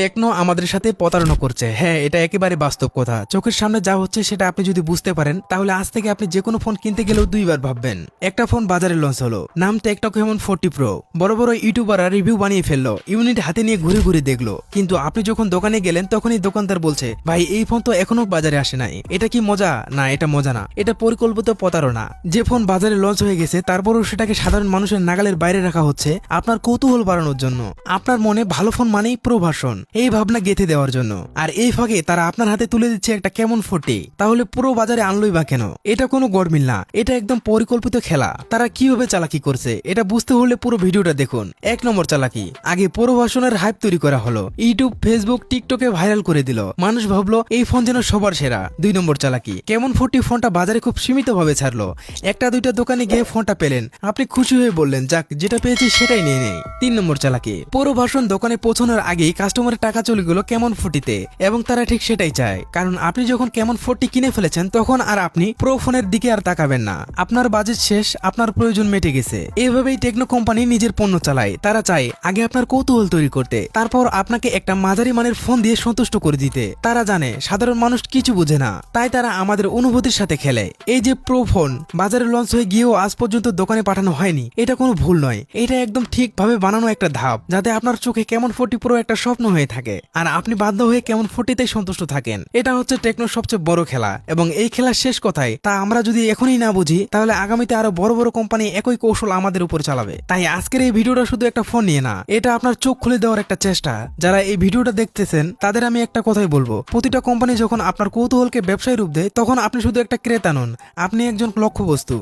Techno আমাদের সাথে প্রতারণা করছে। হ্যাঁ, এটা একেবারে বাস্তব কথা। চোখের সামনে যা হচ্ছে সেটা আপনি যদি বুঝতে পারেন তাহলে আজ থেকে আপনি যে কোনো ফোন কিনতে গেলেও দুইবার ভাববেন। একটা ফোন বাজারে লঞ্চ হলো, নাম টেকনো কেমন 40 প্রো। বড় বড় ইউটিউবাররা রিভিউ বানিয়ে ফেললো, ইউনিট হাতে নিয়ে ঘুরে ঘুরে দেখলো, কিন্তু আপনি যখন দোকানে গেলেন তখনই দোকানদার বলছে, ভাই এই ফোন তো এখনো বাজারে আসে নাই। এটা কি মজা? না, এটা মজা না, এটা পরিকল্পিত প্রতারণা। যে ফোন বাজারে লঞ্চ হয়ে গেছে তারপরও সেটাকে সাধারণ মানুষের নাগালের বাইরে রাখা হচ্ছে আপনার কৌতূহল বাড়ানোর জন্য, আপনার মনে ভালো ফোন মানেই প্রো ভার্সন এই ভাবনা গেঁথে দেওয়ার জন্য। আর এই ফাঁকে তারা আপনার হাতে তুলে দিচ্ছে একটা কেমন 40। তাহলে পুরো বাজারে আনলোই বা কেন? এটা কোনো গড়মিল না, এটা একদম পরিকল্পিত খেলা। তারা কিভাবে চালাকি করছে এটা বুঝতে হলে পুরো ভিডিওটা দেখুন। 1 নম্বর চালাকি, আগে প্রো ভার্সনের হাইপ তৈরি করা হলো, ইউটিউব, ফেসবুক, টিকটকে ভাইরাল করে দিল, মানুষ ভাবলো এই ফোন যেন সবার সেরা। 2 নম্বর চালাকি, কেমন 40 ফোনটা বাজারে খুব সীমিত ভাবে ছাড়লো, একটা দুইটা দোকানে গিয়ে ফোনটা পেলেন, আপনি খুশি হয়ে বললেন যাক যেটা পেয়েছি সেটাই নিয়ে নেই। 3 নম্বর চালাকি, পুরো ভার্সন দোকানে পৌঁছানোর আগেই কাস্টমারের টাকা চলে গেল কেমন 40-তে, এবং তারা ঠিক সেটাই চায়, কারণ আপনি যখন কেমন 40 কিনে ফেলেছেন তখন আর আপনি প্রো ফোনের দিকে আর তাকাবেন না। আপনার বাজেট শেষ, আপনার প্রয়োজন মেটে গেছে। এইভাবেই টেকনো কোম্পানি নিজের পণ্য চালায়। তারা চায় আগে আপনার কৌতূহল তৈরি করতে, তারপর আপনাকে একটা মাঝারি মানের ফোন দিয়ে সন্তুষ্ট করে দিতে। তারা জানে সাধারণ মানুষ কিছু বুঝে না, তাই তারা আমাদের অনুভূতির সাথে খেলে। এই যে প্রো ফোন বাজারে লঞ্চ হয়ে গিয়েও আজ পর্যন্ত দোকানে পাঠানো হয়নি, এটা কোনো ভুল নয়, এটা একদম ঠিকভাবে বানানো একটা ধাপ, যাতে আপনার চোখে কেমন 40 প্রো একটা স্বপ্ন হয়ে থাকে আর আপনি বাধ্য হয়ে কেমন 40-তে সন্তুষ্ট থাকেন। এটা হচ্ছে টেকনোর সবচেয়ে বড় খেলা, এবং এই খেলার শেষ কথায় তা আমরা যদি এখনই না বুঝি তাহলে আগামীতে আরো বড় বড় কোম্পানি একই কৌশল আমাদের উপর চালাবে। তাই আজকের এই ভিডিওটা শুধু একটা ফোন নিয়ে না, এটা আপনার চোখ খুলে দেওয়ার একটা চেষ্টা। যারা এই ভিডিওটা দেখতেছেন তাদের আমি একটা কথাই বলবো, প্রতিটা কোম্পানি যখন আপনার কৌতূহলকে ব্যবসায় রূপ দেয় তখন আপনি শুধু একটা ক্রেতা নন, আপনি একজন লক্ষ্যবস্তু।